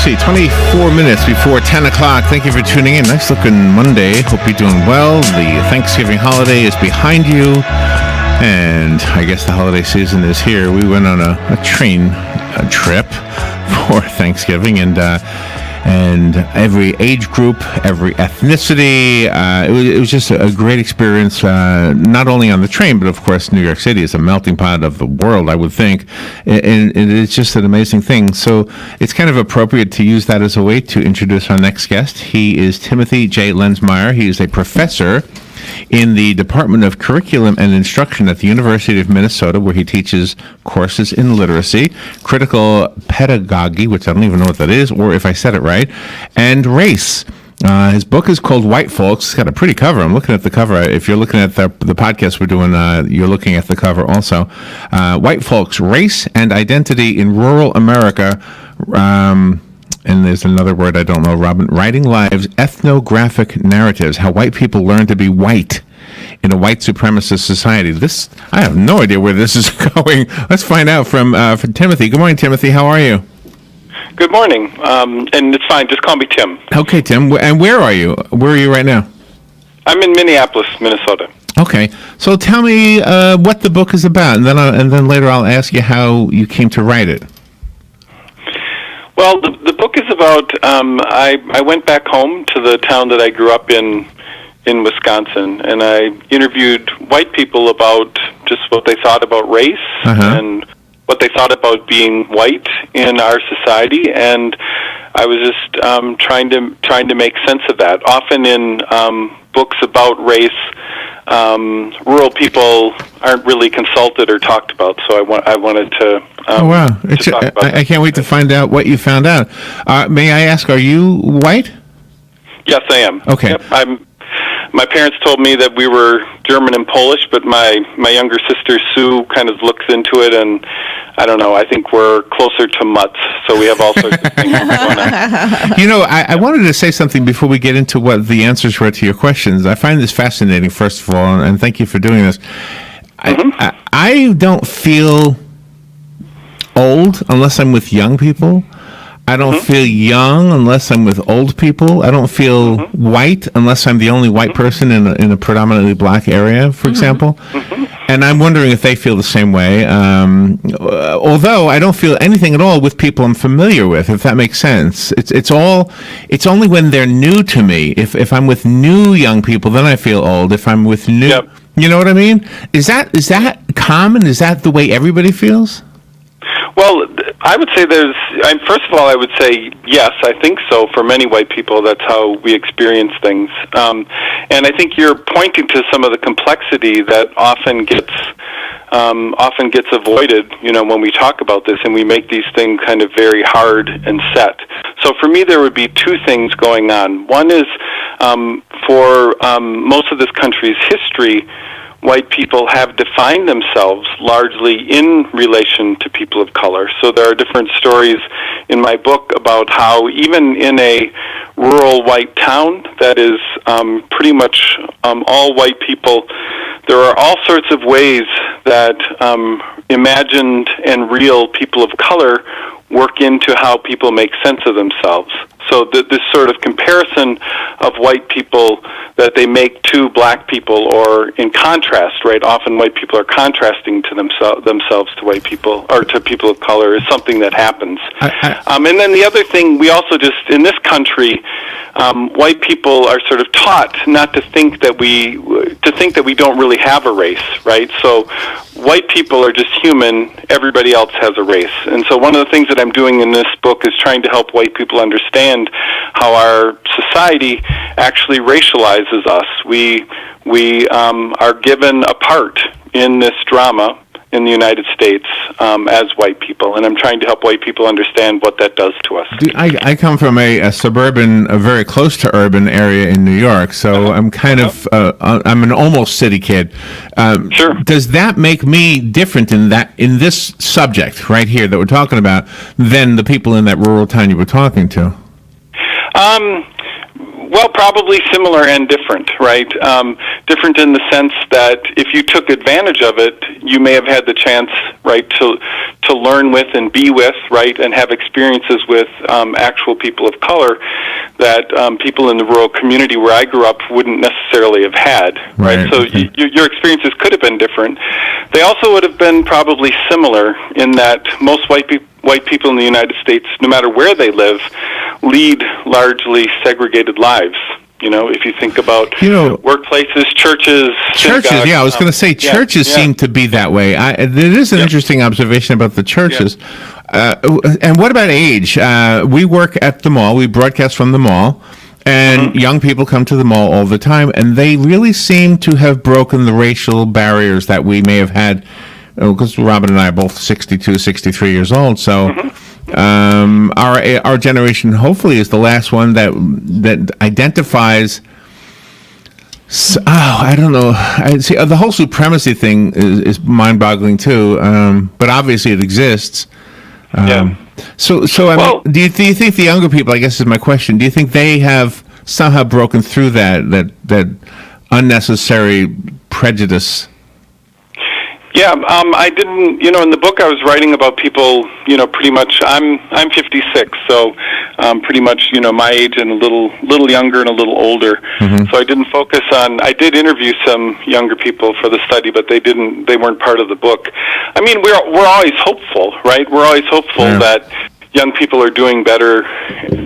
see, 24 minutes before 10 o'clock. Thank you for tuning in. Nice looking Monday. Hope you're doing well. The Thanksgiving holiday is behind you, and I guess the holiday season is here. We went on a train trip for Thanksgiving, and every age group, every ethnicity. It was just a great experience, not only on the train, but of course New York City is a melting pot of the world, I would think, and it's just an amazing thing. So it's kind of appropriate to use that as a way to introduce our next guest. He is Timothy J. Lensmire. He is a professor in the Department of Curriculum and Instruction at the University of Minnesota, where he teaches courses in literacy, critical pedagogy, which I don't even know what that is, or if I said it right, and race. His book is called White Folks. It's got a pretty cover. I'm looking at the cover. If you're looking at the podcast we're doing, you're looking at the cover also. White Folks, Race and Identity in Rural America. And there's another word I don't know, Robin. Writing Lives, Ethnographic Narratives, How White People Learn to Be White in a White Supremacist Society. I have no idea where this is going. Let's find out from Timothy. Good morning, Timothy. How are you? Good morning. And it's fine. Just call me Tim. Okay, Tim. And where are you? Where are you right now? I'm in Minneapolis, Minnesota. Okay. So tell me what the book is about, and then later I'll ask you how you came to write it. Well, the book is about, I went back home to the town that I grew up in Wisconsin, and I interviewed white people about just what they thought about race and what they thought about being white in our society, and I was just trying to make sense of that. Often in books about race, rural people aren't really consulted or talked about, so I wanted to. Oh wow! I can't wait to find out what you found out. May I ask, are you white? Yes, I am. Okay. Yep, my parents told me that we were German and Polish, but my younger sister Sue kind of looks into it, and I don't know. I think we're closer to mutts, so we have all sorts of things going on. You know, I wanted to say something before we get into what the answers were to your questions. I find this fascinating, first of all, and thank you for doing this. I don't feel old unless I'm with young people. I don't feel young unless I'm with old people. I don't feel white unless I'm the only white person in a predominantly black area, for example. And I'm wondering if they feel the same way. Although I don't feel anything at all with people I'm familiar with, if that makes sense. It's only when they're new to me. If I'm with new young people, then I feel old. If I'm with new, you know what I mean? Is that common? Is that the way everybody feels? Well, I would say first of all, I would say yes, I think so. For many white people, that's how we experience things. And I think you're pointing to some of the complexity that often gets avoided, when we talk about this and we make these things kind of very hard and set. So for me, there would be two things going on. One is for most of this country's history, white people have defined themselves largely in relation to people of color. So there are different stories in my book about how even in a rural white town that is pretty much all white people, there are all sorts of ways that imagined and real people of color work into how people make sense of themselves. So this sort of comparison of white people that they make to black people, or in contrast, right? Often white people are contrasting to themselves to white people or to people of color, is something that happens. And then the other thing, we also just in this country, white people are sort of taught not to think that we don't really have a race, right? So white people are just human. Everybody else has a race. And so one of the things that I'm doing in this book is trying to help white people understand how our society actually racializes us. We are given a part in this drama in the United States as white people, and I'm trying to help white people understand what that does to us. I come from a suburban, a very close to urban area in New York, so I'm kind of I'm an almost city kid. Sure. Does that make me different in this subject right here that we're talking about than the people in that rural town you were talking to? Well, probably similar and different, right? Different in the sense that if you took advantage of it, you may have had the chance, right, to learn with and be with, right, and have experiences with actual people of color that people in the rural community where I grew up wouldn't necessarily have had, right? So okay. your experiences could have been different. They also would have been probably similar in that most white people in the United States, no matter where they live, lead largely segregated lives. You know, if you think about workplaces, churches, synagogues, yeah, I was going to say churches seem to be that way. It is an interesting observation about the churches. And what about age? We work at the mall. We broadcast from the mall. And young people come to the mall all the time. And they really seem to have broken the racial barriers that we may have had. Because Robin and I are both 62, 63 years old. So our generation hopefully is the last one that identifies. I don't know. See, the whole supremacy thing is mind-boggling too. But obviously it exists. So I mean, do you think the younger people? I guess is my question. Do you think they have somehow broken through that unnecessary prejudice? Yeah, I didn't. You know, in the book I was writing about people. You know, pretty much. I'm 56, so pretty much. You know, my age and a little younger and a little older. So I didn't focus on. I did interview some younger people for the study, but they weren't part of the book. I mean, we're always hopeful, right? We're always hopeful that young people are doing better.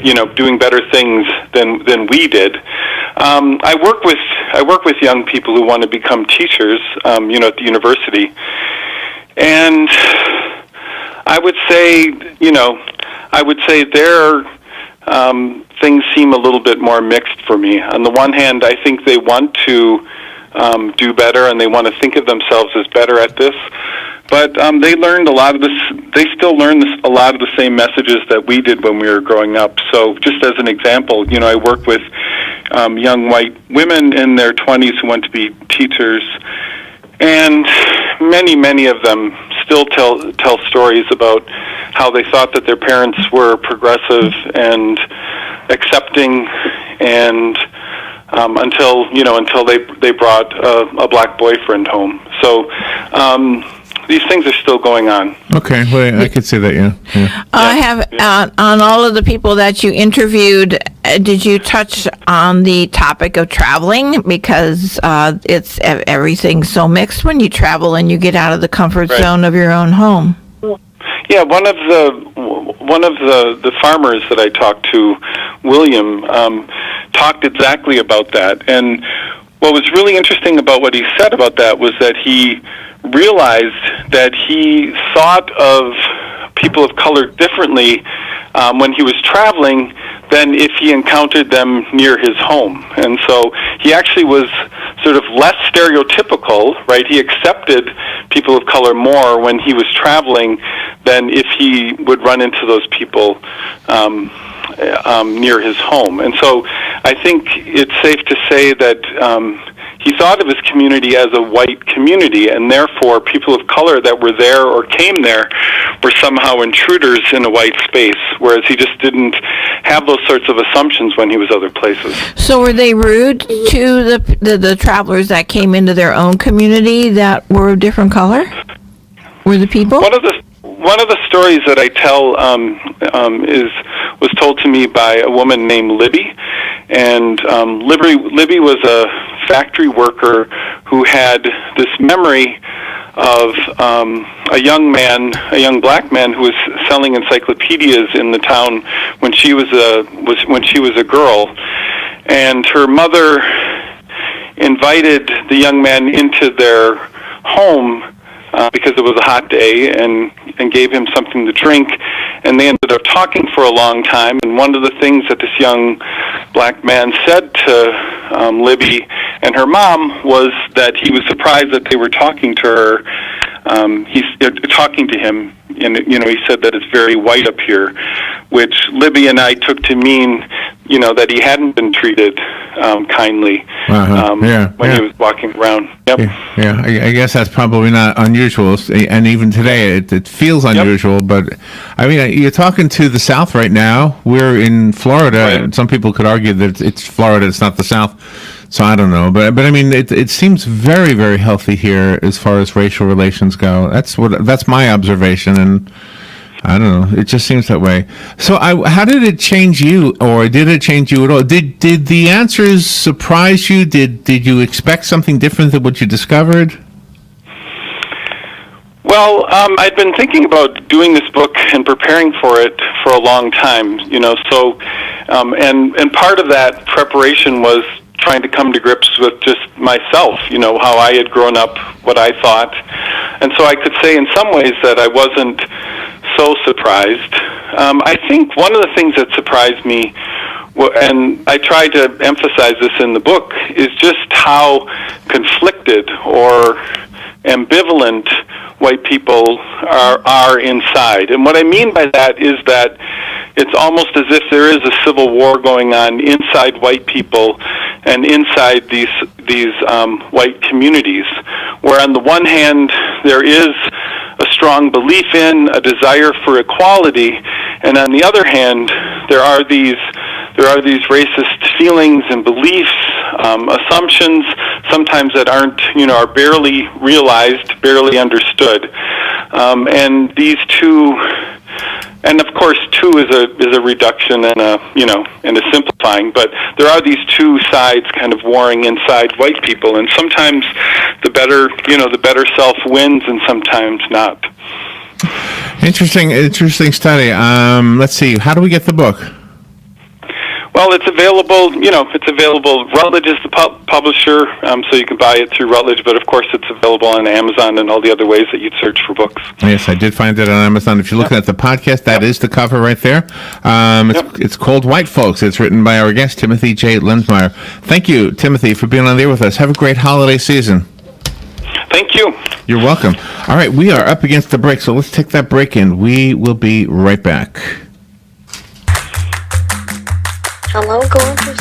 You know, doing better things than we did. I work with young people who want to become teachers, you know, at the university, and I would say their things seem a little bit more mixed for me. On the one hand, I think they want to do better, and they want to think of themselves as better at this. But they learned a lot of this. They still learn a lot of the same messages that we did when we were growing up. So, just as an example, you know, I work with young white women in their 20s who want to be teachers, and many of them still tell stories about how they thought that their parents were progressive and accepting, and until they brought a black boyfriend home. So. These things are still going on. Okay, well, I could see that, yeah. I have, on all of the people that you interviewed, did you touch on the topic of traveling? Because it's everything's so mixed when you travel and you get out of the comfort zone of your own home. Yeah, one of the farmers that I talked to, William, talked exactly about that. And what was really interesting about what he said about that was that he realized that he thought of people of color differently when he was traveling than if he encountered them near his home. And so he actually was sort of less stereotypical, right? He accepted people of color more when he was traveling than if he would run into those people near his home. And so I think it's safe to say that he thought of his community as a white community, and therefore people of color that were there or came there were somehow intruders in a white space, whereas he just didn't have those sorts of assumptions when he was other places. So were they rude to the travelers that came into their own community that were of different color? Were the people? One of the stories that I tell was told to me by a woman named Libby, and Libby was a factory worker who had this memory of a young black man who was selling encyclopedias in the town when she was a girl, and her mother invited the young man into their home because it was a hot day, and gave him something to drink, and they ended up talking for a long time. And one of the things that this young black man said to Libby and her mom was that he was surprised that they were talking to her. He's talking to him, and he said that it's very white up here, which Libby and I took to mean, that he hadn't been treated kindly when he was walking around. Yep. Yeah, I guess that's probably not unusual, and even today it feels unusual. Yep. But I mean, you're talking to the South right now. We're in Florida, and some people could argue that it's Florida, it's not the South. So I don't know, but I mean, it seems very, very healthy here as far as racial relations go. That's my observation, and I don't know. It just seems that way. So how did it change you, or did it change you at all? Did the answers surprise you? Did you expect something different than what you discovered? Well, I'd been thinking about doing this book and preparing for it for a long time, so, and part of that preparation was trying to come to grips with just myself, how I had grown up, what I thought. And so I could say in some ways that I wasn't so surprised. I think one of the things that surprised me, and I try to emphasize this in the book, is just how conflicted or ambivalent white people are inside. And what I mean by that is that it's almost as if there is a civil war going on inside white people and inside these white communities, where on the one hand there is a strong belief in a desire for equality, and on the other hand there are these racist feelings and beliefs, assumptions, sometimes that aren't, are barely realized, barely understood, and these two. And of course, two is a reduction and a simplifying. But there are these two sides kind of warring inside white people, and sometimes the better self wins, and sometimes not. Interesting study. Let's see. How do we get the book? Well, it's available. It's available. Routledge is the publisher, so you can buy it through Routledge. But of course, it's available on Amazon and all the other ways that you'd search for books. Yes, I did find it on Amazon. If you're looking at the podcast, that is the cover right there. It's called White Folks. It's written by our guest Timothy J. Lensmire. Thank you, Timothy, for being on there with us. Have a great holiday season. Thank you. You're welcome. All right, we are up against the break, so let's take that break in. We will be right back. Hello, gorgeous.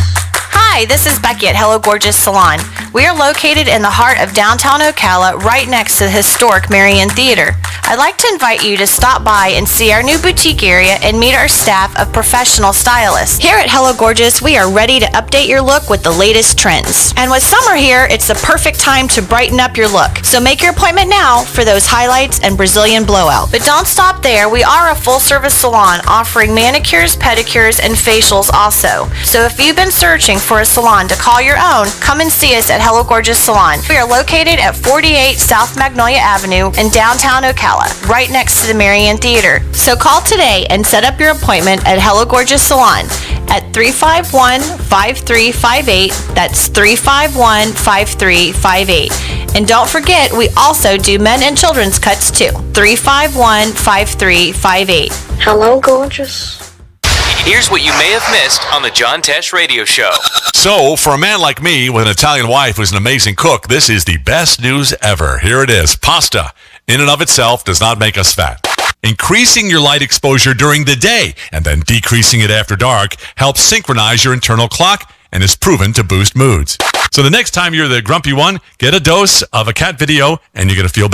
Hi, this is Becky at Hello Gorgeous Salon. We are located in the heart of downtown Ocala, right next to the historic Marion Theater. I'd like to invite you to stop by and see our new boutique area and meet our staff of professional stylists. Here at Hello Gorgeous, we are ready to update your look with the latest trends. And with summer here, it's the perfect time to brighten up your look. So make your appointment now for those highlights and Brazilian blowout. But don't stop there. We are a full-service salon offering manicures, pedicures, and facials also. So if you've been searching for a salon to call your own, come and see us at Hello Gorgeous Salon. We are located at 48 South Magnolia Avenue in downtown Ocala, right next to the Marion Theater. So call today and set up your appointment at Hello Gorgeous Salon at 351-5358. That's 351-5358. And don't forget, we also do men and children's cuts too. 351-5358. Hello, gorgeous. Here's what you may have missed on the John Tesh Radio Show. So, for a man like me with an Italian wife who's an amazing cook, this is the best news ever. Here it is. Pasta, in and of itself, does not make us fat. Increasing your light exposure during the day and then decreasing it after dark helps synchronize your internal clock and is proven to boost moods. So the next time you're the grumpy one, get a dose of a cat video and you're going to feel better.